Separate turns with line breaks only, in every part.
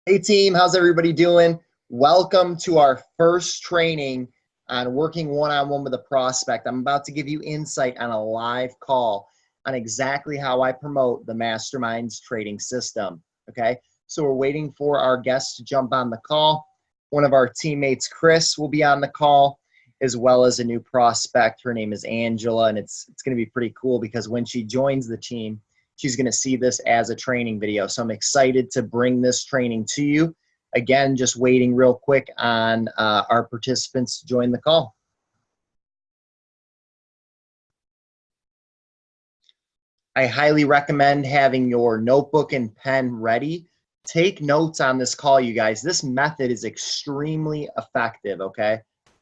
Hey team, how's everybody doing? Welcome to our first training on working one-on-one with a prospect. I'm about to give you insight on a live call on exactly how I promote the Masterminds trading system, okay? So we're waiting for our guests to jump on the call. One of our teammates, Chris, will be on the call, as well as a new prospect. Her name is Angela, and it's gonna be pretty cool because when she joins the team, she's going to see this as a training video. So I'm excited to bring this training to you. Again, just waiting real quick on our participants to join the call. I highly recommend having your notebook and pen ready. Take notes on this call, you guys. This method is extremely effective, okay?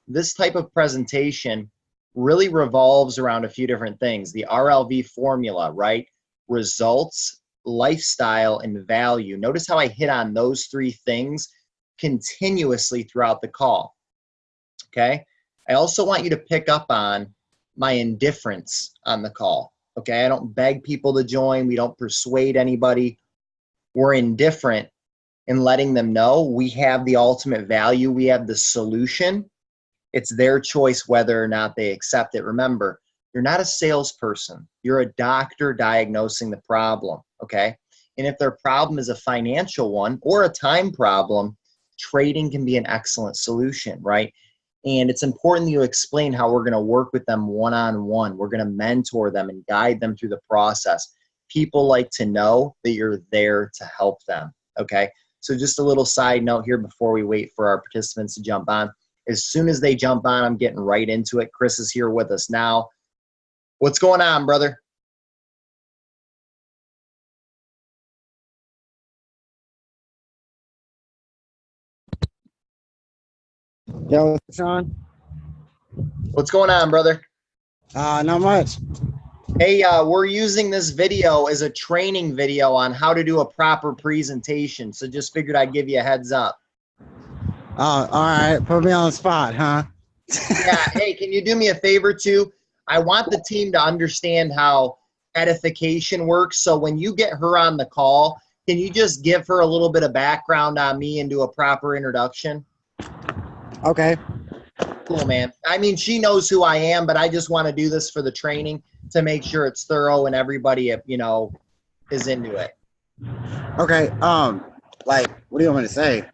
This type of presentation really revolves around a few different things. The RLV formula, right? Results, lifestyle, and value. Notice how I hit on those three things continuously throughout the call, okay? I also want you to pick up on my indifference on the call, okay? I don't beg people to join. We don't persuade anybody. We're indifferent in letting them know we have the ultimate value. We have the solution. It's their choice whether or not they accept it. Remember, you're not a salesperson. You're a doctor diagnosing the problem, okay? And if their problem is a financial one or a time problem, trading can be an excellent solution, right? And it's important that you explain how we're going to work with them one-on-one. We're going to mentor them and guide them through the process. People like to know that you're there to help them, okay? So just a little side note here before we wait for our participants to jump on. As soon as they jump on, I'm getting right into it. Chris is here with us now. What's going on, brother?
Yo, Sean.
What's going on, brother?
Not much.
Hey, we're using this video as a training video on how to do a proper presentation. So just figured I'd give you a heads up.
Oh, all right. Put me on the spot, huh?
Yeah, hey, can you do me a favor too? I want the team to understand how edification works. So when you get her on the call, can you just give her a little bit of background on me and do a proper introduction?
Okay.
Cool, man. I mean, she knows who I am, but I just want to do this for the training to make sure it's thorough and everybody, you know, is into it.
Okay. Like, what do you want me to say?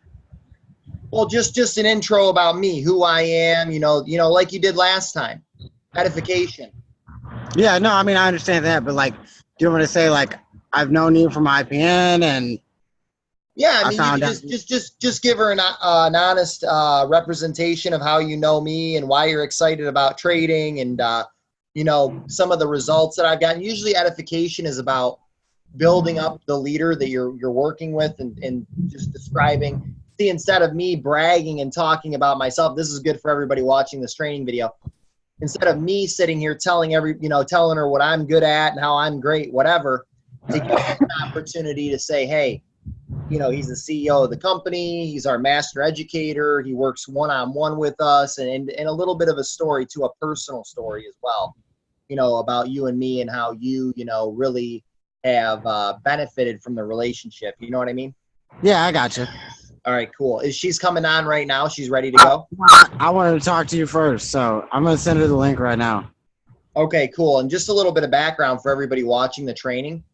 Well, just an intro about me, who I am, you know, like you did last time. Edification.
Yeah, no, I mean, I understand that, but like, do you want me to say like I've known you from IPN and
Yeah, I
I
mean, you
found
can
out?
just give her an honest representation of how you know me and why you're excited about trading and you know, some of the results that I've gotten. Usually, edification is about building up the leader that you're working with and just describing. See, instead of me bragging and talking about myself, this is good for everybody watching this training video. Instead of me sitting here telling telling her what I'm good at and how I'm great, whatever, to give her an opportunity to say, hey, you know, he's the CEO of the company. He's our master educator. He works one-on-one with us, and a little bit of a story to a personal story as well, you know, about you and me and how you know, really have benefited from the relationship. You know what I mean?
Yeah, I got you.
All right, cool. Is she's coming on right now? She's ready to go?
I wanted to talk to you first, so I'm gonna send her the link right now.
Okay, cool. And just a little bit of background for everybody watching the training.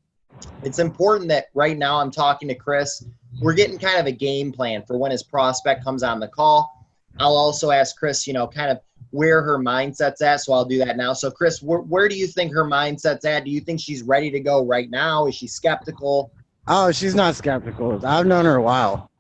It's important that right now I'm talking to Chris. We're getting kind of a game plan for when his prospect comes on the call. I'll also ask Chris, you know, kind of where her mindset's at. So I'll do that now. So Chris, where do you think her mindset's at? Do you think she's ready to go right now? Is she skeptical?
Oh, she's not skeptical. I've known her a while.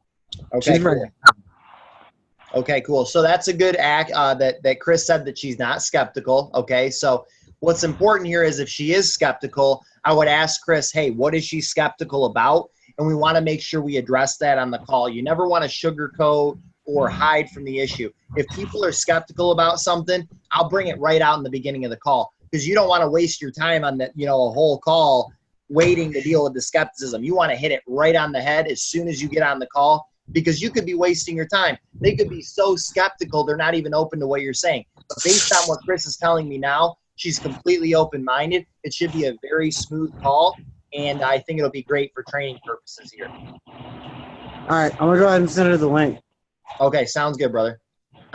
Okay,
She's ready.
cool. Okay, cool. So that's a good act that Chris said that she's not skeptical. Okay, so what's important here is if she is skeptical, I would ask Chris, hey, what is she skeptical about? And we want to make sure we address that on the call. You never want to sugarcoat or hide from the issue. If people are skeptical about something, I'll bring it right out in the beginning of the call because you don't want to waste your time on that, you know, a whole call waiting to deal with the skepticism. You want to hit it right on the head as soon as you get on the call because you could be wasting your time. They could be so skeptical they're not even open to what you're saying. But based on what Chris is telling me now, she's completely open-minded. It should be a very smooth call, and I think it'll be great for training purposes here.
All right, I'm gonna go ahead and send her the link.
Okay, sounds good, brother.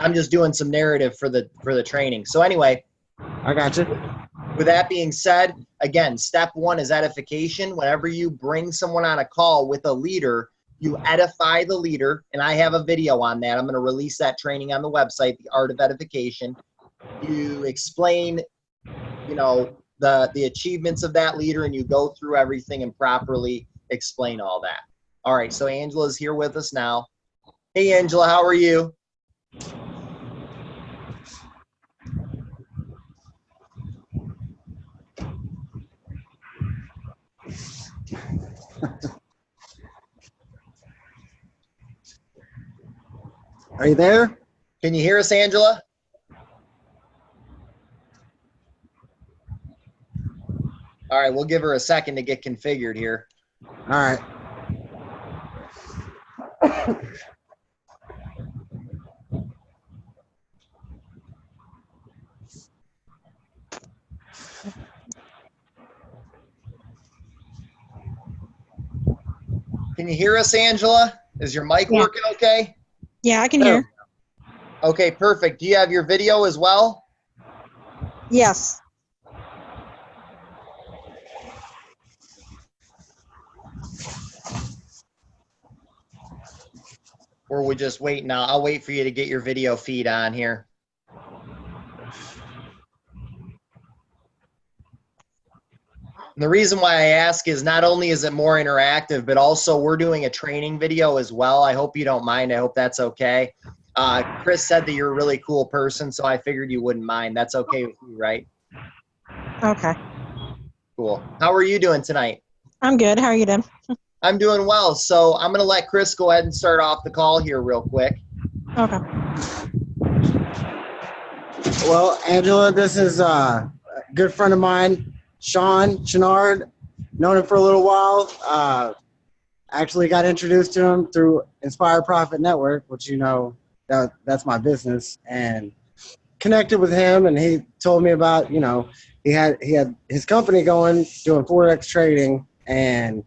I'm just doing some narrative for the training. So anyway,
I got you.
with that being said, again, step one is edification. Whenever you bring someone on a call with a leader, you edify the leader, and I have a video on that. I'm going to release that training on the website, The Art of Edification. You explain, you know, the achievements of that leader, and you go through everything and properly explain all that. All right, so Angela's here with us now. Hey, Angela, how are you?
Are you there?
Can you hear us, Angela? All right, we'll give her a second to get configured here.
All right.
Can you hear us, Angela? Is your mic working okay?
Yeah, I can hear.
Okay, perfect. Do you have your video as well?
Yes.
Or we just wait now? I'll wait for you to get your video feed on here. And the reason why I ask is not only is it more interactive, but also we're doing a training video as well. I hope you don't mind. I hope that's okay. Chris said that you're a really cool person, so I figured you wouldn't mind. That's okay with you, right?
Okay.
Cool. How are you doing tonight?
I'm good. How are you doing?
I'm doing well. So I'm going to let Chris go ahead and start off the call here real quick.
Okay.
Well, Angela, this is a good friend of mine, Sean Chenard. Known him for a little while. Actually got introduced to him through Inspire Profit Network, which you know, that's my business, and connected with him, and he told me about, you know, he had his company going, doing Forex trading, and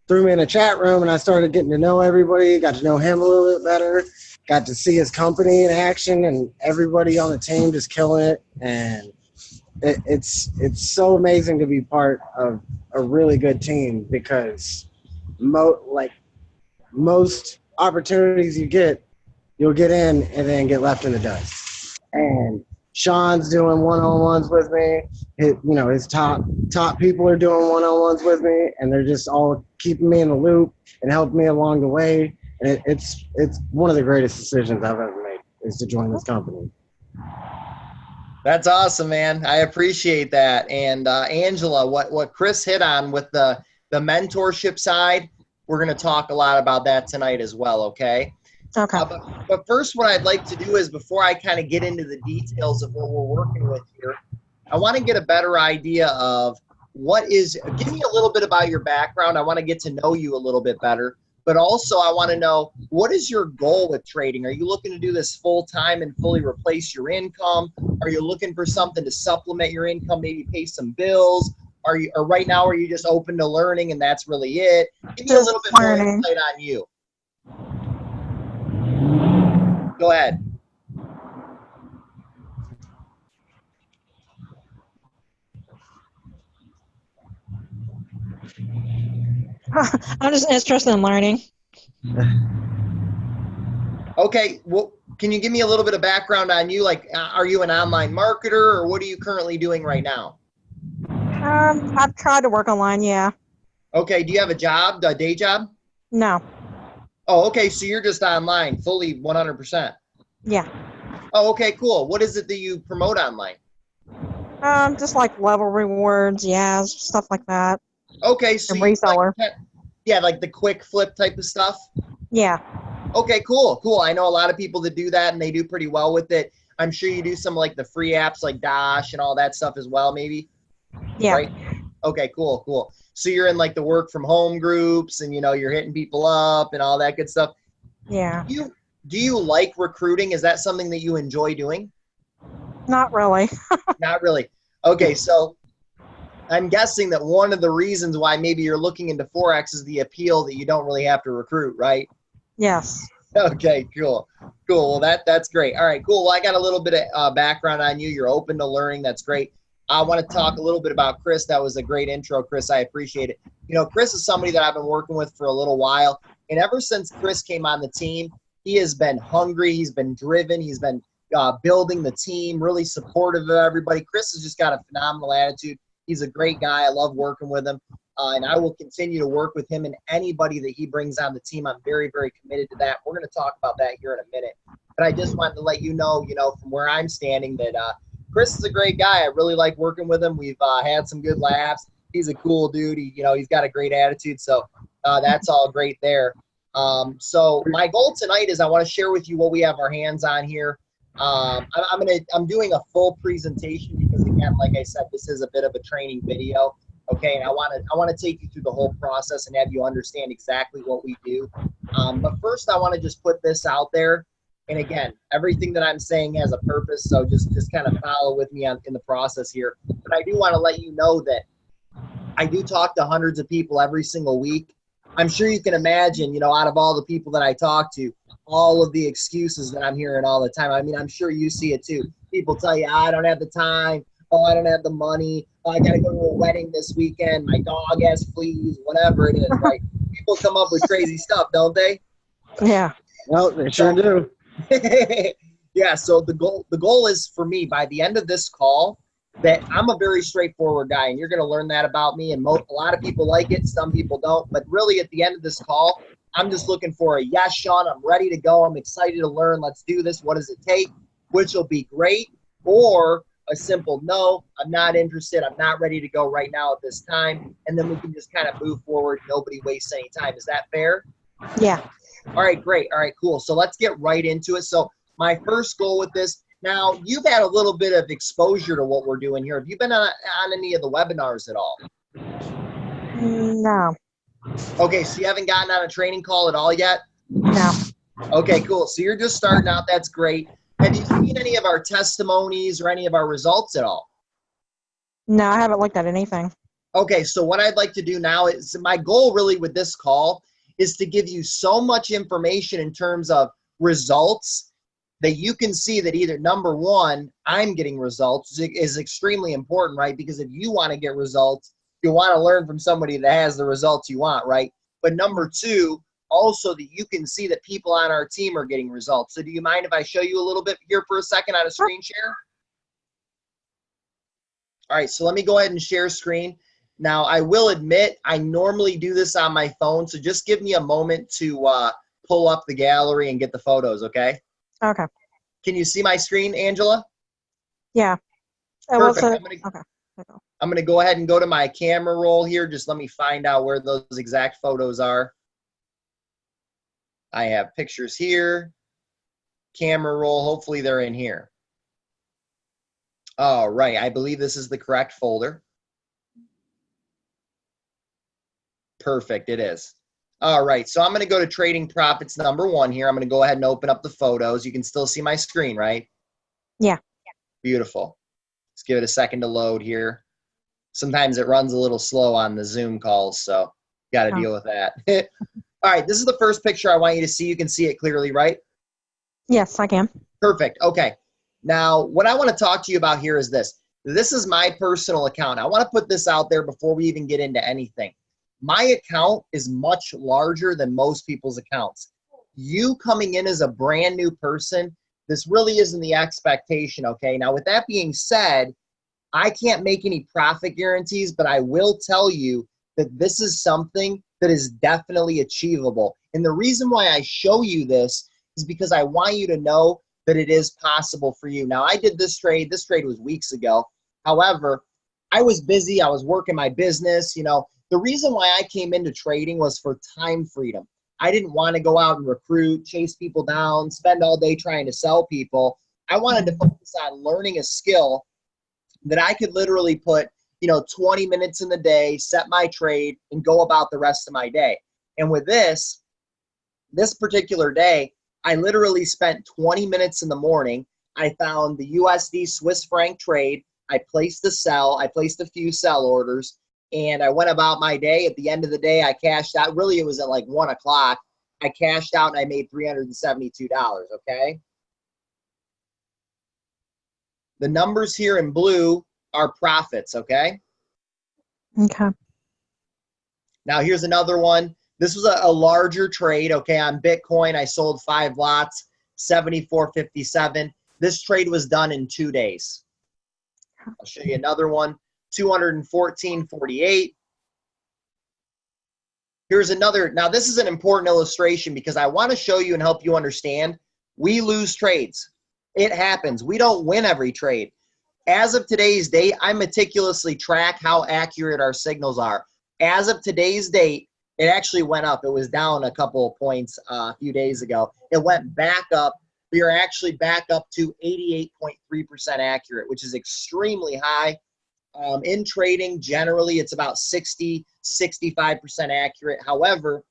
threw me in a chat room, and I started getting to know everybody, got to know him a little bit better, got to see his company in action, and everybody on the team just killing it, and it's so amazing to be part of a really good team, because most opportunities you get, you'll get in and then get left in the dust. And Sean's doing one-on-ones with me. His top people are doing one-on-ones with me, and they're just all keeping me in the loop and helping me along the way. And it's one of the greatest decisions I've ever made, is to join this company.
That's awesome, man. I appreciate that. And Angela, what Chris hit on with the mentorship side, we're going to talk a lot about that tonight as well, okay?
Okay.
But first, what I'd like to do is, before I kind of get into the details of what we're working with here, I want to get a better idea of give me a little bit about your background. I want to get to know you a little bit better. But also, I want to know, what is your goal with trading? Are you looking to do this full time and fully replace your income? Are you looking for something to supplement your income, maybe pay some bills? Or right now, are you just open to learning and that's really it? Give me a little bit more insight on you. Go ahead.
I'm just interested in learning.
Okay, well, can you give me a little bit of background on you? Like, are you an online marketer, or what are you currently doing right now?
I've tried to work online, yeah.
Okay, do you have a job, a day job?
No.
Oh, okay, so you're just online, fully 100%.
Yeah.
Oh, okay, cool. What is it that you promote online?
Just like level rewards, yeah, stuff like that.
Okay, so
reseller.
Like the quick flip type of stuff?
Yeah.
Okay, cool. I know a lot of people that do that, and they do pretty well with it. I'm sure you do some like the free apps like Dash and all that stuff as well, maybe?
Yeah.
Right? Okay, cool. So you're in like the work from home groups, and you're hitting people up and all that good stuff.
Yeah.
Do you like recruiting? Is that something that you enjoy doing?
Not really.
Not really. Okay, so I'm guessing that one of the reasons why maybe you're looking into Forex is the appeal that you don't really have to recruit, right?
Yes.
Okay, cool. Cool. Well, that's great. All right, cool. Well, I got a little bit of background on you. You're open to learning. That's great. I want to talk a little bit about Chris. That was a great intro, Chris. I appreciate it. You know, Chris is somebody that I've been working with for a little while. And ever since Chris came on the team, he has been hungry. He's been driven. He's been building the team, really supportive of everybody. Chris has just got a phenomenal attitude. He's a great guy. I love working with him. And I will continue to work with him and anybody that he brings on the team. I'm very, very committed to that. We're going to talk about that here in a minute. But I just wanted to let you know, from where I'm standing that Chris is a great guy. I really like working with him. We've had some good laughs. He's a cool dude. He's got a great attitude. So that's all great there. So my goal tonight is I want to share with you what we have our hands on here. I'm doing a full presentation because, again, like I said, this is a bit of a training video. Okay, and I want to take you through the whole process and have you understand exactly what we do. But first, I want to just put this out there. And again, everything that I'm saying has a purpose, so just kind of follow with me in the process here. But I do want to let you know that I do talk to hundreds of people every single week. I'm sure you can imagine, out of all the people that I talk to, all of the excuses that I'm hearing all the time. I mean, I'm sure you see it too. People tell you, I don't have the time. Oh, I don't have the money. Oh, I got to go to a wedding this weekend. My dog has fleas, whatever it is, right? People come up with crazy stuff, don't they?
Yeah.
Well, they sure do.
Yeah, so the goal is for me by the end of this call that I'm a very straightforward guy, and you're going to learn that about me, and a lot of people like it, some people don't, but really at the end of this call, I'm just looking for a yes, Sean, I'm ready to go, I'm excited to learn, let's do this, what does it take, which will be great, or a simple no, I'm not interested, I'm not ready to go right now at this time, and then we can just kind of move forward, nobody wastes any time. Is that fair?
Yeah.
All right, great. All right, cool. So let's get right into it. So my first goal with this, now you've had a little bit of exposure to what we're doing here. Have you been on any of the webinars at all?
No.
Okay, so you haven't gotten on a training call at all yet?
No.
Okay, cool. So you're just starting out. That's great. Have you seen any of our testimonies or any of our results at all?
No, I haven't looked at anything.
Okay, so what I'd like to do now is my goal really with this call is to give you so much information in terms of results that you can see that either number one, I'm getting results is extremely important, right? Because if you want to get results, you want to learn from somebody that has the results you want, right? But number two, also that you can see that people on our team are getting results. So do you mind if I show you a little bit here for a second on a screen share? All right, so let me go ahead and share screen. Now, I will admit, I normally do this on my phone, so just give me a moment to pull up the gallery and get the photos, okay?
Okay.
Can you see my screen, Angela?
Yeah.
Perfect.
Okay.
I'm going to go ahead and go to my camera roll here. Just let me find out where those exact photos are. I have pictures here. Camera roll. Hopefully, they're in here. All right. I believe this is the correct folder. Perfect, it is. All right, so I'm going to go to Trading Profits number 1 here. I'm going to go ahead and open up the photos. You can still see my screen, right?
Yeah.
Beautiful. Let's give it a second to load here. Sometimes it runs a little slow on the Zoom calls, so got to deal with that. All right, this is the first picture I want you to see. You can see it clearly, right?
Yes, I can.
Perfect. Okay. Now, what I want to talk to you about here is this. This is my personal account. I want to put this out there before we even get into anything. My account is much larger than most people's accounts. You coming in as a brand new person, this really isn't the expectation, okay? Now, with that being said, I can't make any profit guarantees, but I will tell you that this is something that is definitely achievable. And the reason why I show you this is because I want you to know that it is possible for you. Now, I did this trade. This trade was weeks ago. However, I was busy. I was working my business, The reason why I came into trading was for time freedom. I didn't want to go out and recruit, chase people down, spend all day trying to sell people. I wanted to focus on learning a skill that I could literally put, 20 minutes in the day, set my trade, and go about the rest of my day. And with this particular day, I literally spent 20 minutes in the morning. I found the USD Swiss franc trade. I placed a sell. I placed a few sell orders, and I went about my day. At the end of the day, I cashed out. Really, it was at like 1 o'clock. I cashed out and I made $372, okay? The numbers here in blue are profits, okay?
Okay.
Now, here's another one. This was a larger trade, okay? On Bitcoin, I sold 5 lots, 74.57. This trade was done in 2 days. I'll show you another one, 214.48. Here's another. Now, this is an important illustration because I want to show you and help you understand. We lose trades. It happens. We don't win every trade. As of today's date, I meticulously track how accurate our signals are. As of today's date, it actually went up. It was down a couple of points a few days ago. It went back up. We are actually back up to 88.3% accurate, which is extremely high. In trading, generally, it's about 60, 65% accurate. However,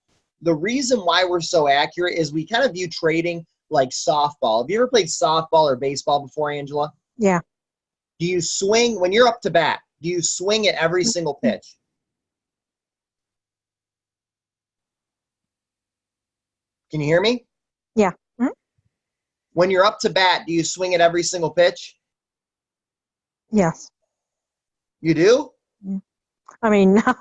the reason why we're so accurate is we kind of view trading like softball. Have you ever played softball or baseball before, Angela?
Yeah.
Do you swing, when you're up to bat, do you swing at every single pitch? Can you hear me?
Yeah.
When you're up to bat, do you swing at every single pitch?
Yes.
You do?
I mean, no.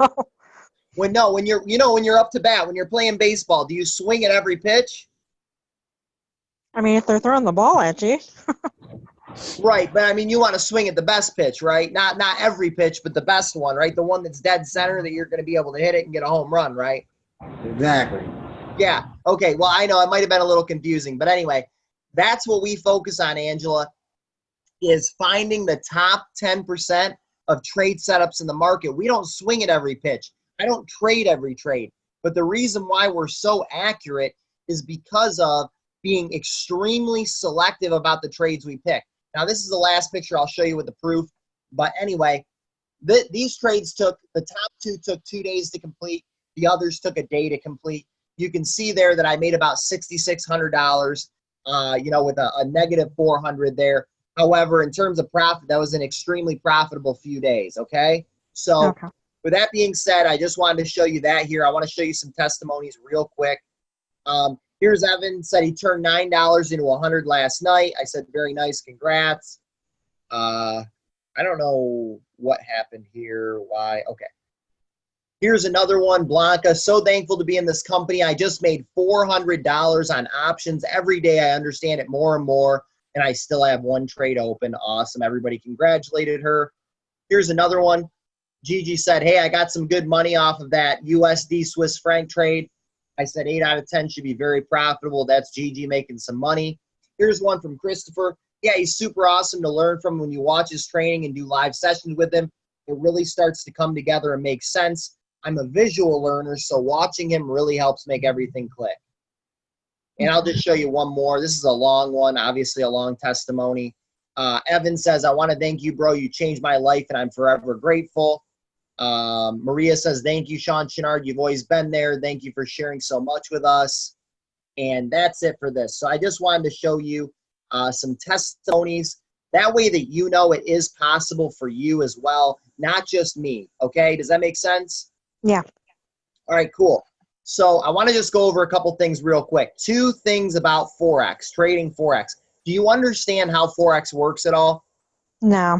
When you're up to bat, when you're playing baseball, do you swing at every pitch?
I mean, if they're throwing the ball at you.
Right, but I mean, you want to swing at the best pitch, right? Not every pitch, but the best one, right? The one that's dead center that you're going to be able to hit it and get a home run, right?
Exactly.
Yeah. Okay. Well, I know it might have been a little confusing, but anyway, that's what we focus on, Angela, is finding the top 10% of trade setups in the market. We don't swing at every pitch. I don't trade every trade. But the reason why we're so accurate is because of being extremely selective about the trades we pick. Now, this is the last picture I'll show you with the proof. But anyway, these trades the top 2 took 2 days to complete. The others took a day to complete. You can see there that I made about $6,600, with a negative 400 there. However, in terms of profit, that was an extremely profitable few days, okay? So
Okay.
with that being said, I just wanted to show you that here. I want to show you some testimonies real quick. Here's Evan, said he turned $9 into 100 last night. I said, very nice, congrats. I don't know what happened here, why, okay. Here's another one, Blanca. So thankful to be in this company. I just made $400 on options. Every day I understand it more and more, and I still have 1 trade open. Awesome. Everybody congratulated her. Here's another one. Gigi said, hey, I got some good money off of that USD Swiss franc trade. I said 8 out of 10 should be very profitable. That's Gigi making some money. Here's one from Christopher. Yeah, he's super awesome to learn from. When you watch his training and do live sessions with him, it really starts to come together and make sense. I'm a visual learner, so watching him really helps make everything click. And I'll just show you one more. This is a long one, obviously a long testimony. Evan says, I want to thank you, bro. You changed my life, and I'm forever grateful. Maria says, thank you, Sean Chenard. You've always been there. Thank you for sharing so much with us. And that's it for this. So I just wanted to show you some testimonies. That way that you know it is possible for you as well, not just me. Okay? Does that make sense?
Yeah.
All right, cool. So I want to just go over a couple things real quick. 2 things about Forex, trading Forex. Do you understand how Forex works at all?
No.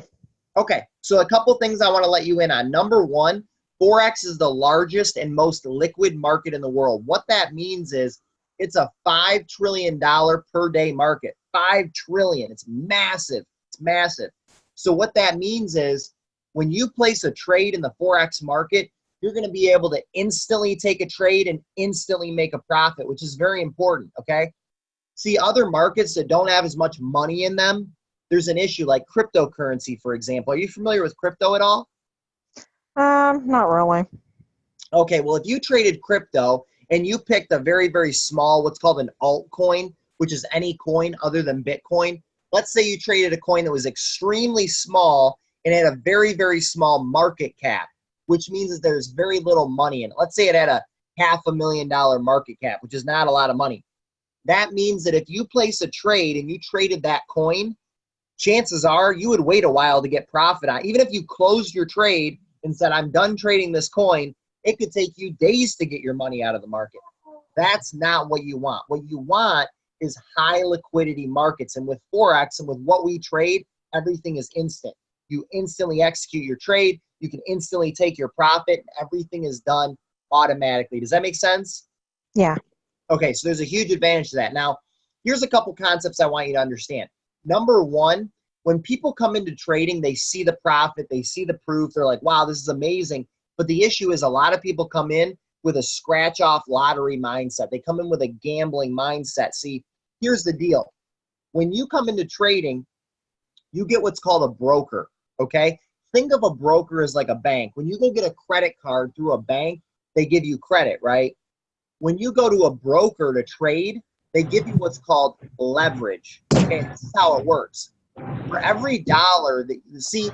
Okay, so a couple things I want to let you in on. Number 1, Forex is the largest and most liquid market in the world. What that means is it's a $5 trillion per day market. $5 trillion. It's massive. It's massive. So what that means is when you place a trade in the Forex market, you're going to be able to instantly take a trade and instantly make a profit, which is very important, okay? See, other markets that don't have as much money in them, there's an issue like cryptocurrency, for example. Are you familiar with crypto at all?
Not really.
Okay, well, if you traded crypto and you picked a very, very small, what's called an altcoin, which is any coin other than Bitcoin. Let's say you traded a coin that was extremely small and had a very, very small market cap, which means that there's very little money in it. Let's say it had a $500,000 market cap, which is not a lot of money. That means that if you place a trade and you traded that coin, chances are you would wait a while to get profit on. Even if you closed your trade and said, I'm done trading this coin, it could take you days to get your money out of the market. That's not what you want. What you want is high liquidity markets. And with Forex and with what we trade, everything is instant. You instantly execute your trade. You can instantly take your profit. Everything is done automatically. Does that make sense?
Yeah.
Okay, so there's a huge advantage to that. Now, here's a couple concepts I want you to understand. Number one, when people come into trading, they see the profit, they see the proof, they're like, wow, this is amazing. But the issue is a lot of people come in with a scratch-off lottery mindset. They come in with a gambling mindset. See, here's the deal. When you come into trading, you get what's called a broker, okay? Think of a broker as like a bank. When you go get a credit card through a bank, they give you credit, right? When you go to a broker to trade, they give you what's called leverage, okay? This is how it works. For every dollar that you see,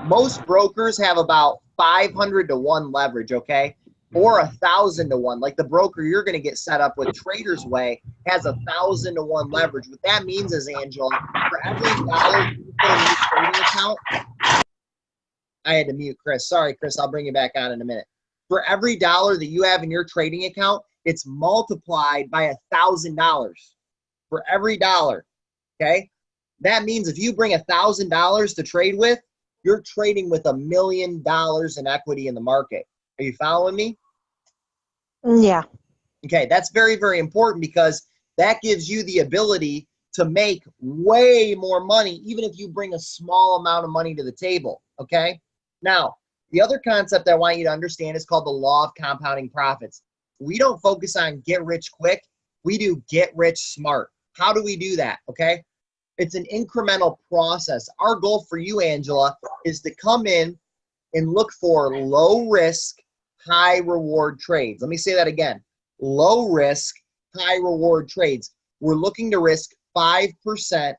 most brokers have about 500 to 1 leverage, okay? Or 1,000 to 1. Like the broker you're going to get set up with, Trader's Way, has 1,000 to 1 leverage. What that means is, Angela, for every dollar you put in your trading account, I had to mute Chris. Sorry, Chris. I'll bring you back on in a minute. For every dollar that you have in your trading account, it's multiplied by $1,000 for every dollar, okay? That means if you bring $1,000 to trade with, you're trading with $1 million in equity in the market. Are you following me?
Yeah.
Okay, that's very, very important because that gives you the ability to make way more money even if you bring a small amount of money to the table, okay? Now, the other concept I want you to understand is called the law of compounding profits. We don't focus on get rich quick. We do get rich smart. How do we do that, okay? It's an incremental process. Our goal for you, Angela, is to come in and look for low risk, high reward trades. Let me say that again. Low risk, high reward trades. We're looking to risk 5%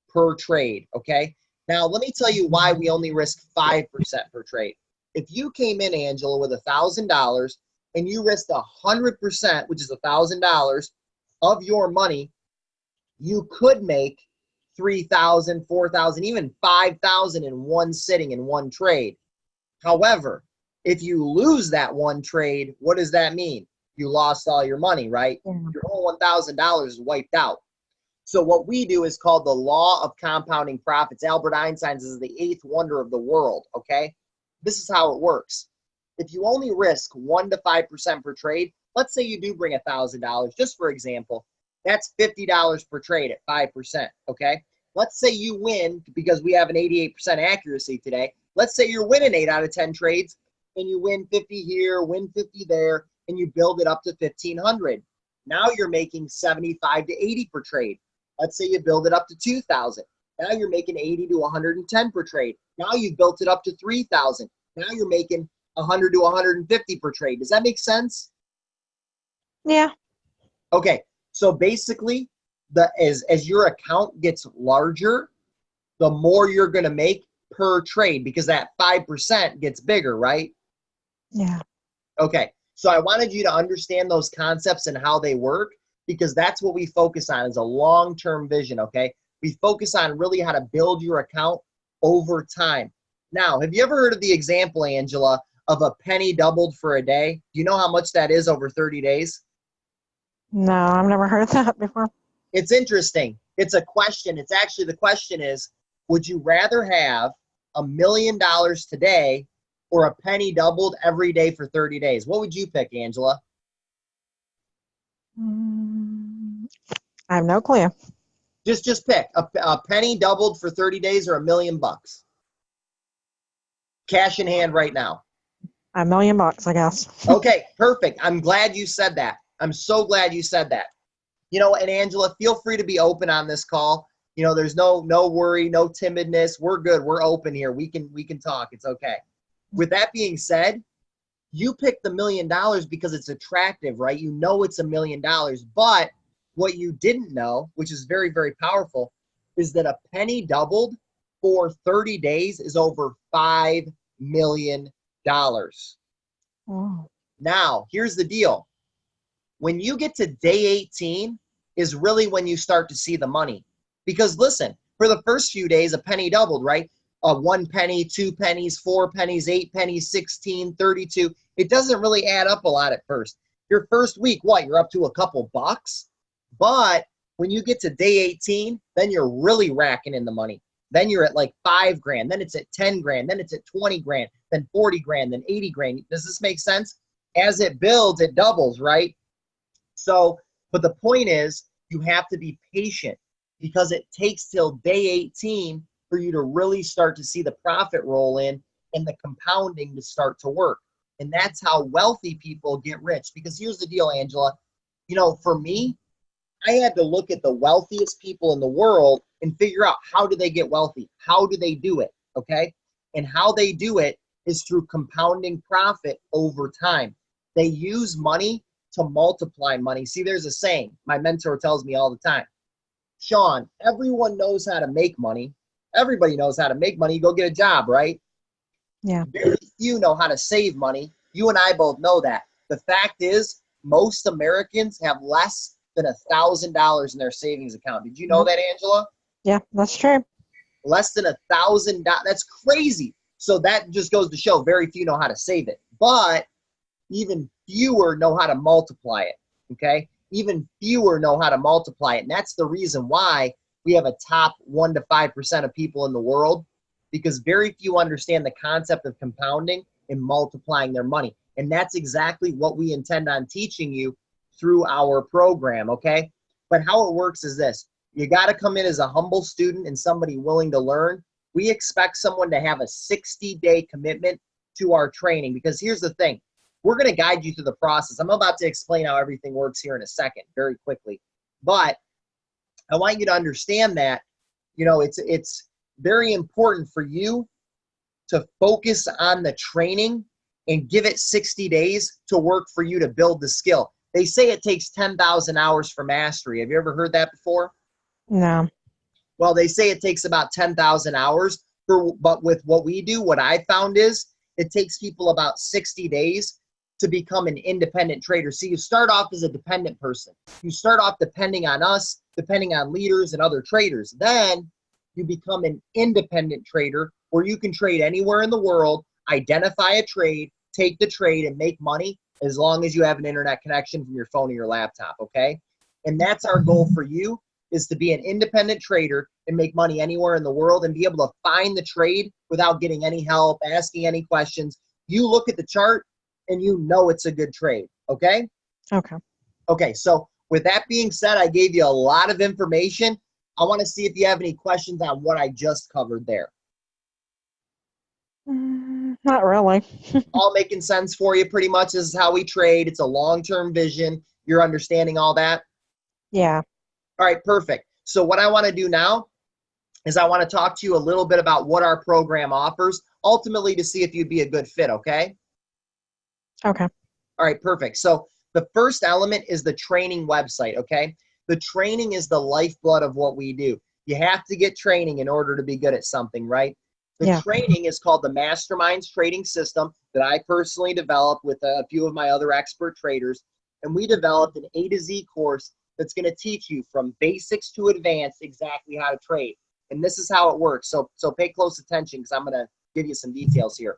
per trade, okay? Now, let me tell you why we only risk 5% per trade. If you came in, Angela, with $1,000 and you risked 100%, which is $1,000 of your money, you could make $3,000, $4,000, even $5,000 in one sitting in one trade. However, if you lose that one trade, what does that mean? You lost all your money, right?
Yeah.
Your whole $1,000 is wiped out. So what we do is called the law of compounding profits. Albert Einstein's is the 8th wonder of the world, okay? This is how it works. If you only risk 1 to 5% per trade, let's say you do bring $1,000, just for example, that's $50 per trade at 5%, okay? Let's say you win, because we have an 88% accuracy today. Let's say you're winning 8 out of 10 trades, and you win 50 here, win 50 there, and you build it up to 1,500. Now you're making 75 to 80 per trade. Let's say you build it up to 2,000. Now you're making 80 to 110 per trade. Now you've built it up to 3,000. Now you're making 100 to 150 per trade. Does that make sense?
Yeah.
Okay, so basically, as your account gets larger, the more you're going to make per trade because that 5% gets bigger, right?
Yeah.
Okay, so I wanted you to understand those concepts and how they work because that's what we focus on is a long-term vision, okay? We focus on really how to build your account over time. Now, have you ever heard of the example, Angela, of a penny doubled for a day? Do you know how much that is over 30 days?
No, I've never heard that before.
It's interesting. It's a question. It's actually, the question is, would you rather have $1 million today or a penny doubled every day for 30 days? What would you pick, Angela?
I have no clue.
Just pick a penny doubled for 30 days or $1 million. Cash in hand right now.
$1 million, I guess.
Okay, perfect. I'm glad you said that. I'm so glad you said that. You know, and Angela, feel free to be open on this call. You know, there's no worry, no timidness. We're good. We're open here. We can talk. It's okay. With that being said, you picked the $1 million because it's attractive, right? You know it's $1 million. But what you didn't know, which is very, very powerful, is that a penny doubled for 30 days is over $5 million.
Oh.
Now, here's the deal. When you get to day 18 is really when you start to see the money. Because listen, For the first few days, a penny doubled, right? 1 penny, 2 pennies, 4 pennies, 8 pennies, 16, 32. It doesn't really add up a lot at first. Your first week, what? You're up to a couple bucks. But when you get to day 18, then you're really racking in the money. Then you're at like 5 grand. Then it's at 10 grand. Then it's at 20 grand. Then 40 grand. Then 80 grand. Does this make sense? As it builds, it doubles, right? So, but the point is, you have to be patient because it takes till day 18 for you to really start to see the profit roll in and the compounding to start to work. And that's how wealthy people get rich. Because here's the deal, Angela. You know, for me, I had to look at the wealthiest people in the world and figure out how do they get wealthy? How do they do it? Okay? And how they do it is through compounding profit over time. They use money to multiply money. See, there's a saying my mentor tells me all the time. Sean, everyone knows how to make money. Everybody knows how to make money. You go get a job, right?
Yeah.
Very few know how to save money. You and I both know that. The fact is, most Americans have less than $1,000 in their savings account. Did you know that, Angela?
Yeah, that's true.
Less than $1,000. That's crazy. So that just goes to show very few know how to save it. But even fewer know how to multiply it. Okay? Even fewer know how to multiply it. And that's the reason why we have a top 1 to 5% of people in the world, because very few understand the concept of compounding and multiplying their money. And that's exactly what we intend on teaching you through our program, okay? But how it works is this. You got to come in as a humble student and somebody willing to learn. We expect someone to have a 60-day commitment to our training, because here's the thing. We're going to guide you through the process. I'm about to explain how everything works here in a second, very quickly. But I want you to understand that, you know, it's very important for you to focus on the training and give it 60 days to work for you to build the skill. They say it takes 10,000 hours for mastery. Have you ever heard that before?
No.
Well, they say it takes about 10,000 hours. But with what we do, what I found is it takes people about 60 days to become an independent trader. See, you start off as a dependent person. You start off depending on us, depending on leaders and other traders. Then you become an independent trader where you can trade anywhere in the world, identify a trade, take the trade, and make money as long as you have an internet connection from your phone or your laptop, okay? And that's our goal for you, is to be an independent trader and make money anywhere in the world and be able to find the trade without getting any help, asking any questions. You look at the chart and you know it's a good trade, okay?
Okay.
Okay, so with that being said, I gave you a lot of information. I want to see if you have any questions on what I just covered there.
Not really.
All making sense for you pretty much. This is how we trade. It's a long-term vision. You're understanding all that?
Yeah.
All right, perfect. So what I want to do now is I want to talk to you a little bit about what our program offers, ultimately to see if you'd be a good fit, okay?
Okay.
All right, perfect. So the first element is the training website, okay? The training is the lifeblood of what we do. You have to get training in order to be good at something, right? The training is called the Masterminds Trading System that I personally developed with a few of my other expert traders. And we developed an A to Z course that's going to teach you from basics to advanced exactly how to trade. And this is how it works. So pay close attention because I'm going to give you some details here.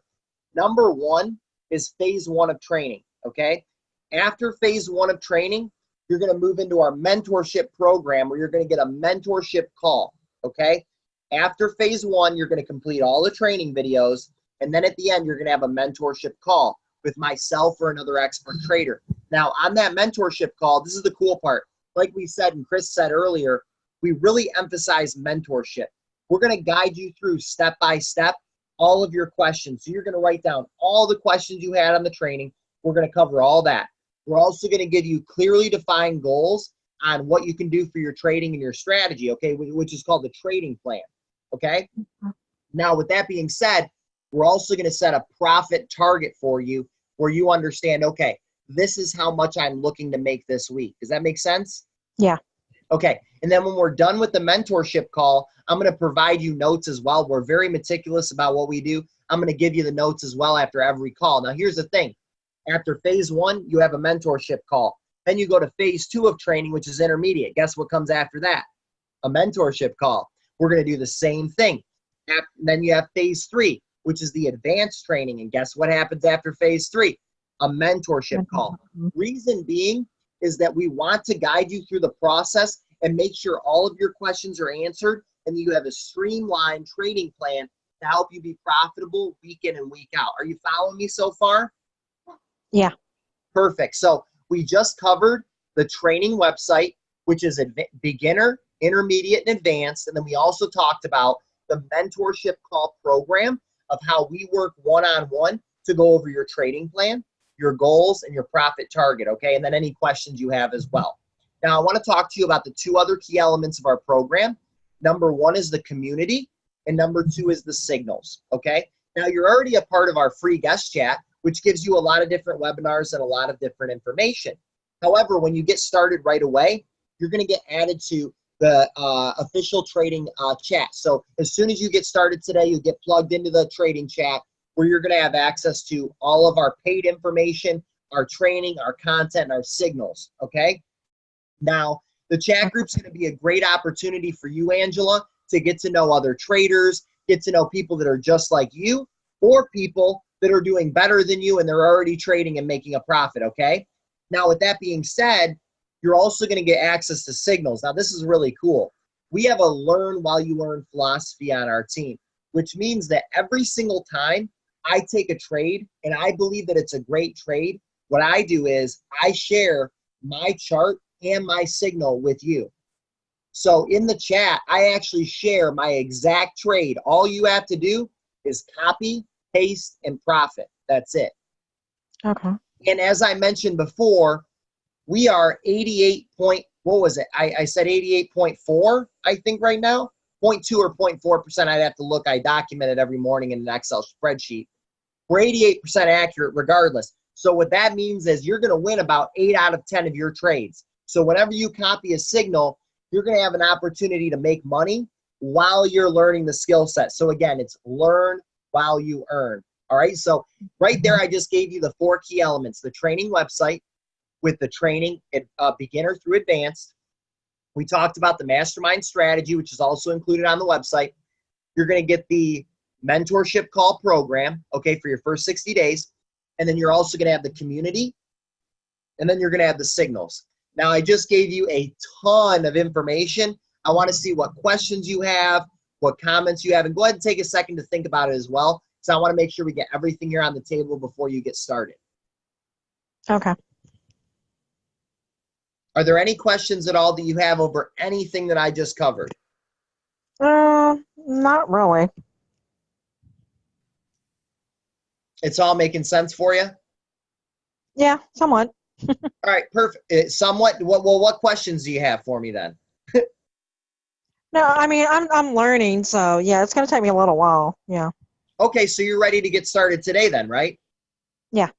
Number 1 is phase 1 of training, okay? After phase 1 of training, you're going to move into our mentorship program where you're going to get a mentorship call, okay? After phase 1, you're going to complete all the training videos, and then at the end, you're going to have a mentorship call with myself or another expert trader. Now, on that mentorship call, this is the cool part. Like we said and Chris said earlier, we really emphasize mentorship. We're going to guide you through step by step all of your questions. So you're going to write down all the questions you had on the training. We're going to cover all that. We're also going to give you clearly defined goals on what you can do for your trading and your strategy, okay, which is called the trading plan, okay? Now, with that being said, we're also going to set a profit target for you where you understand, okay, this is how much I'm looking to make this week. Does that make sense?
Yeah.
Okay. And then when we're done with the mentorship call, I'm going to provide you notes as well. We're very meticulous about what we do. I'm going to give you the notes as well after every call. Now, here's the thing. After phase 1, you have a mentorship call. Then you go to phase 2 of training, which is intermediate. Guess what comes after that? A mentorship call. We're going to do the same thing. Then you have phase 3, which is the advanced training. And guess what happens after phase 3? A mentorship call. Reason being is that we want to guide you through the process and make sure all of your questions are answered, and you have a streamlined trading plan to help you be profitable week in and week out. Are you following me so far?
Yeah.
Perfect. So we just covered the training website, which is beginner, intermediate, and advanced. And then we also talked about the mentorship call program of how we work one-on-one to go over your trading plan, your goals, and your profit target, okay? And then any questions you have as well. Now, I want to talk to you about the 2 other key elements of our program. Number 1 is the community, and number 2 is the signals, okay? Now, you're already a part of our free guest chat, which gives you a lot of different webinars and a lot of different information. However, when you get started right away, you're going to get added to the official trading chat. So as soon as you get started today, you get plugged into the trading chat where you're going to have access to all of our paid information, our training, our content, and our signals, okay? Now, the chat group's going to be a great opportunity for you, Angela, to get to know other traders, get to know people that are just like you, or people that are doing better than you and they're already trading and making a profit, okay? Now, with that being said, you're also going to get access to signals. Now, this is really cool. We have a learn while you learn philosophy on our team, which means that every single time I take a trade and I believe that it's a great trade, what I do is I share my chart and my signal with you. So in the chat, I actually share my exact trade. All you have to do is copy, paste, and profit. That's it.
Okay.
And as I mentioned before, we are 88 point, what was it? I said 88.4, I think right now. 0.2 or 0.4%, I'd have to look. I document it every morning in an Excel spreadsheet. We're 88% accurate regardless. So what that means is you're going to win about 8 out of 10 of your trades. So whenever you copy a signal, you're going to have an opportunity to make money while you're learning the skill set. So again, it's learn while you earn. All right. So right there, I just gave you the 4 key elements: the training website with the training beginner through advanced. We talked about the mastermind strategy, which is also included on the website. You're going to get the mentorship call program, okay, for your first 60 days. And then you're also going to have the community. And then you're going to have the signals. Now, I just gave you a ton of information. I want to see what questions you have, what comments you have, and go ahead and take a second to think about it as well. So I want to make sure we get everything here on the table before you get started.
Okay.
Are there any questions at all that you have over anything that I just covered?
Not really.
It's all making sense for you?
Yeah, somewhat.
All right, perfect. Somewhat. What questions do you have for me then?
No, I mean I'm learning, so yeah, it's gonna take me a little while. Yeah.
Okay, so you're ready to get started today then, right?
Yeah.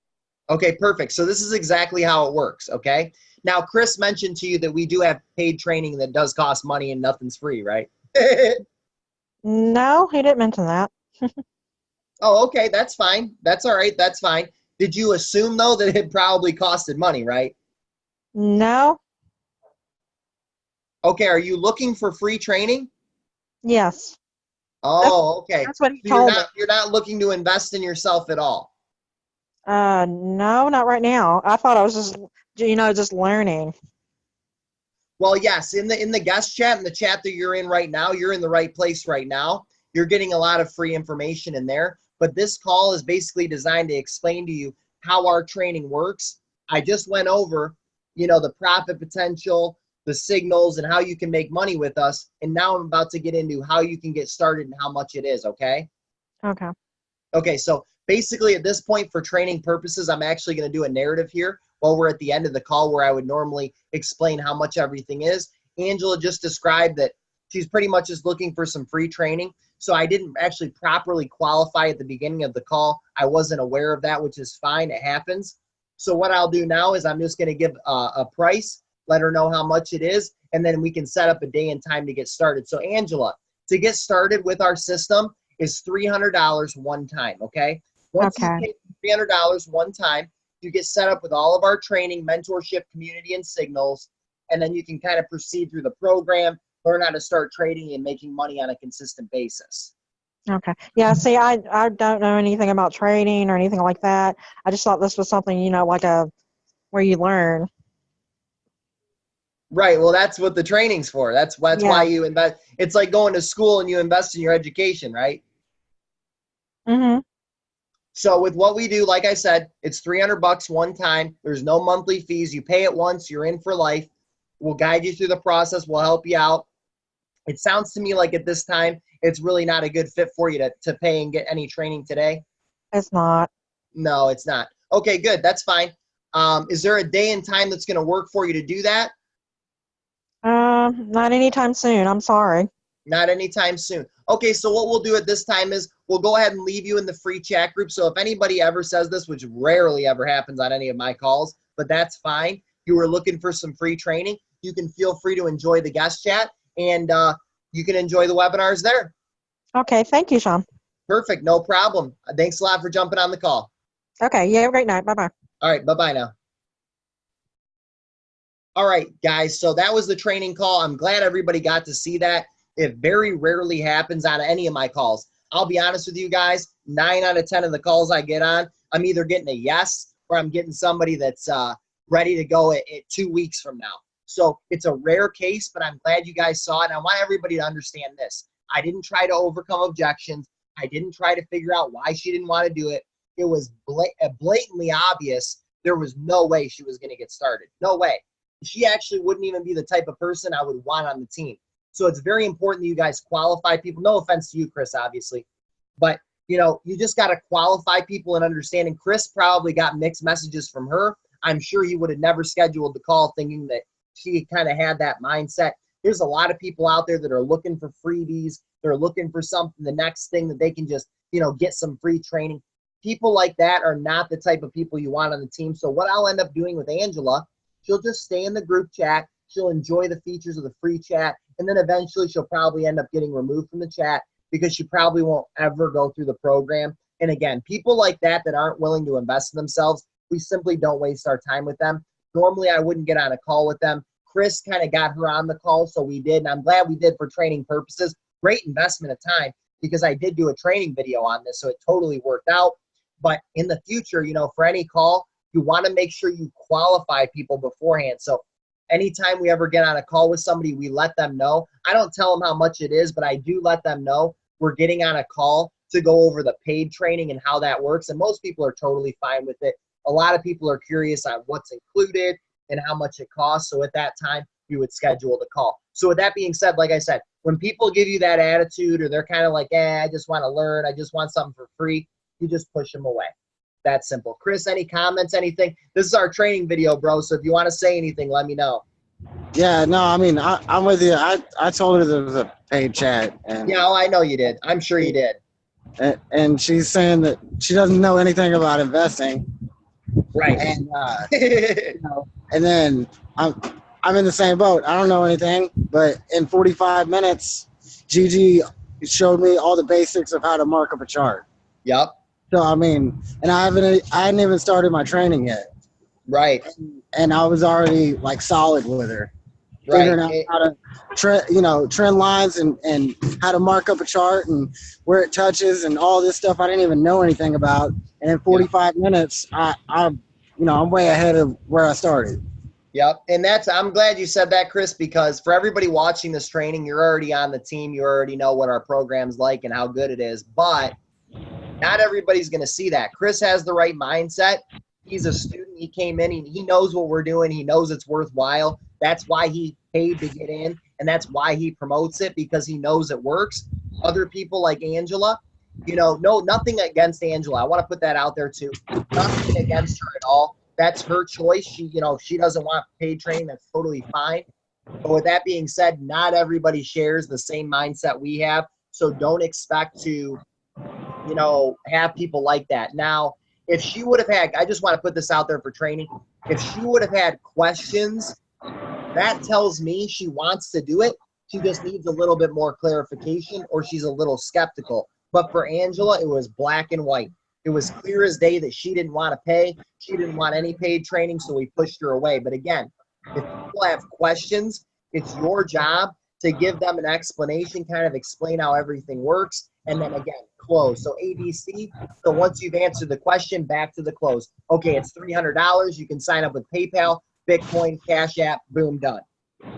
Okay, perfect. So this is exactly how it works, okay? Now, Chris mentioned to you that we do have paid training that does cost money and nothing's free, right?
No, he didn't mention that.
Oh, okay, that's fine. That's all right, that's fine. Did you assume, though, that it probably costed money, right?
No.
Okay, are you looking for free training?
Yes.
Oh, okay.
That's what he
So
told me.
you're not looking to invest in yourself at all?
No, not right now. I thought I was just learning.
Well, yes, in the guest chat, in the chat that you're in right now, you're in the right place right now. You're getting a lot of free information in there. But this call is basically designed to explain to you how our training works. I just went over, the profit potential, the signals, and how you can make money with us. And now I'm about to get into how you can get started and how much it is, okay?
Okay.
Okay, so basically at this point, for training purposes, I'm actually going to do a narrative here while we're at the end of the call where I would normally explain how much everything is. Angela just described that she's pretty much just looking for some free training. So I didn't actually properly qualify at the beginning of the call. I wasn't aware of that, which is fine. It happens. So what I'll do now is I'm just going to give a price, let her know how much it is, and then we can set up a day and time to get started. So Angela, to get started with our system is $300 one time, okay? Once you pay $300 one time, you get set up with all of our training, mentorship, community, and signals, and then you can kind of proceed through the program, learn how to start trading and making money on a consistent basis.
Okay. Yeah, see, I don't know anything about trading or anything like that. I just thought this was something, like where you learn.
Right. Well, that's what the training's for. That's why
Yeah.
you invest. It's like going to school and you invest in your education, right?
Mhm.
So with what we do, like I said, it's $300 one time. There's no monthly fees. You pay it once, you're in for life. We'll guide you through the process. We'll help you out. It sounds to me like at this time, it's really not a good fit for you to pay and get any training today.
It's not.
No, it's not. Okay, good. That's fine. Is there a day and time that's going to work for you to do that?
Not anytime soon. I'm sorry.
Not anytime soon. Okay, so what we'll do at this time is we'll go ahead and leave you in the free chat group. So if anybody ever says this, which rarely ever happens on any of my calls, but that's fine. You were looking for some free training, you can feel free to enjoy the guest chat, and you can enjoy the webinars there.
Okay. Thank you, Sean.
Perfect. No problem. Thanks a lot for jumping on the call.
Okay. You have a great night. Bye-bye.
All right. Bye-bye now. All right, guys. So that was the training call. I'm glad everybody got to see that. It very rarely happens on any of my calls. I'll be honest with you guys, 9 out of 10 of the calls I get on, I'm either getting a yes or I'm getting somebody that's ready to go at 2 weeks from now. So it's a rare case, but I'm glad you guys saw it. And I want everybody to understand this. I didn't try to overcome objections. I didn't try to figure out why she didn't want to do it. It was blatantly obvious there was no way she was going to get started. No way. She actually wouldn't even be the type of person I would want on the team. So it's very important that you guys qualify people. No offense to you, Chris, obviously. But, you just got to qualify people and understanding. Chris probably got mixed messages from her. I'm sure he would have never scheduled the call thinking that she kind of had that mindset. There's a lot of people out there that are looking for freebies. They're looking for something, the next thing that they can just, get some free training. People like that are not the type of people you want on the team. So what I'll end up doing with Angela, she'll just stay in the group chat. She'll enjoy the features of the free chat. And then eventually she'll probably end up getting removed from the chat because she probably won't ever go through the program. And again, people like that aren't willing to invest in themselves, we simply don't waste our time with them. Normally, I wouldn't get on a call with them. Chris kind of got her on the call, so we did. And I'm glad we did for training purposes. Great investment of time because I did do a training video on this, so it totally worked out. But in the future, for any call, you want to make sure you qualify people beforehand. So anytime we ever get on a call with somebody, we let them know. I don't tell them how much it is, but I do let them know we're getting on a call to go over the paid training and how that works. And most people are totally fine with it. A lot of people are curious on what's included and how much it costs. So at that time, you would schedule the call. So with that being said, like I said, when people give you that attitude or they're kind of like, I just want to learn, I just want something for free, you just push them away. That simple. Chris, any comments, anything? This is our training video, bro. So if you want to say anything, let me know.
Yeah, no, I mean, I'm with you. I told her there was a paid chat. And,
yeah, I know you did. I'm sure you did.
And she's saying that she doesn't know anything about investing.
Right.
And, and then I'm in the same boat. I don't know anything, but in 45 minutes, Gigi showed me all the basics of how to mark up a chart.
Yep.
So, I mean, and I hadn't even started my training yet.
Right.
And I was already like solid with her.
Right.
Figuring out how to trend lines and how to mark up a chart and where it touches and all this stuff I didn't even know anything about. And in 45 minutes, I'm way ahead of where I started.
Yep. And I'm glad you said that, Chris, because for everybody watching this training, you're already on the team. You already know what our program's like and how good it is, but not everybody's going to see that. Chris has the right mindset. He's a student. He came in. He knows what we're doing. He knows it's worthwhile. That's why he paid to get in, and that's why he promotes it, because he knows it works. Other people like Angela, nothing against Angela. I want to put that out there too. Nothing against her at all. That's her choice. She doesn't want paid training. That's totally fine. But with that being said, not everybody shares the same mindset we have. So don't expect to, have people like that. Now, if she would have had, I just want to put this out there for training. If she would have had questions, that tells me she wants to do it. She just needs a little bit more clarification, or she's a little skeptical. But for Angela, it was black and white. It was clear as day that she didn't want to pay. She didn't want any paid training, so we pushed her away. But again, if people have questions, it's your job to give them an explanation, kind of explain how everything works, and then again, close. So ABC, so once you've answered the question, back to the close. Okay, it's $300. You can sign up with PayPal, Bitcoin, Cash App, boom, done.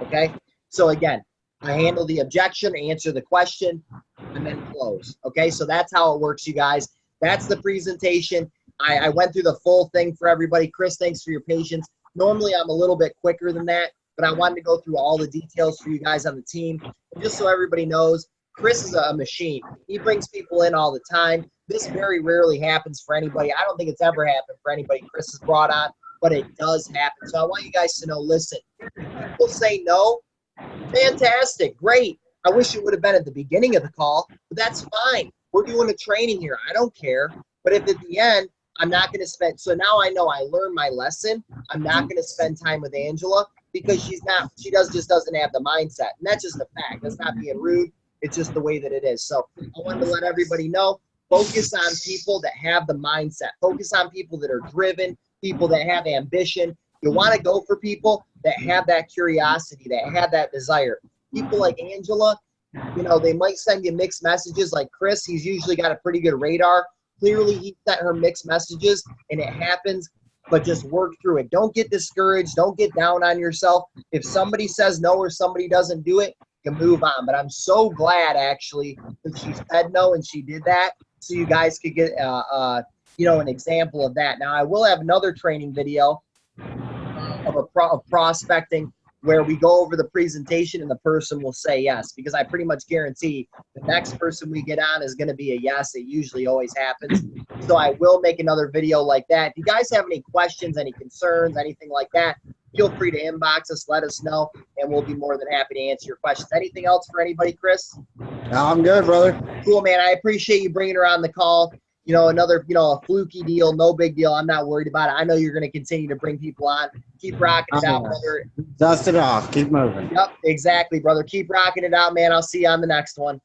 Okay, so again, I handle the objection, answer the question, and then close. Okay, so that's how it works, you guys. That's the presentation. I went through the full thing for everybody. Chris, thanks for your patience. Normally, I'm a little bit quicker than that, but I wanted to go through all the details for you guys on the team. And just so everybody knows, Chris is a machine. He brings people in all the time. This very rarely happens for anybody. I don't think it's ever happened for anybody Chris has brought on, but it does happen. So I want you guys to know, listen, people say no, fantastic, great. I wish it would have been at the beginning of the call, but that's fine. We're doing a training here. I don't care. But if at the end, I'm not going to spend, so now I know I learned my lesson. I'm not going to spend time with Angela because she just doesn't have the mindset. And that's just a fact. That's not being rude. It's just the way that it is. So I wanted to let everybody know, focus on people that have the mindset. Focus on people that are driven, people that have ambition. You want to go for people that have that curiosity, that have that desire. People like Angela, you know, they might send you mixed messages. Like Chris, he's usually got a pretty good radar. Clearly, he sent her mixed messages, and it happens, but just work through it. Don't get discouraged. Don't get down on yourself. If somebody says no or somebody doesn't do it, you move on. But I'm so glad, actually, that she said no and she did that so you guys could get, you know, an example of that. Now, I will have another training video of prospecting where we go over the presentation and the person will say yes, because I pretty much guarantee the next person we get on is going to be a yes. It usually always happens. So I will make another video like that. If you guys have any questions, any concerns, anything like that, feel free to inbox us, let us know, and we'll be more than happy to answer your questions. Anything else for anybody, Chris?
No, I'm good, brother.
Cool, man. I appreciate you bringing her on the call. You know, another, you know, a fluky deal, no big deal. I'm not worried about it. I know you're going to continue to bring people on. Keep rocking it out, brother.
Dust it off. Keep moving.
Yep, exactly, brother. Keep rocking it out, man. I'll see you on the next one.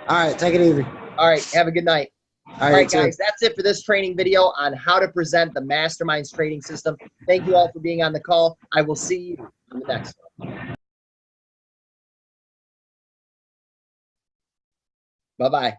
All right, take it easy.
All right, have a good night.
All
right, guys, that's it for this training video on how to present the Masterminds trading system. Thank you all for being on the call. I will see you on the next one. Bye-bye.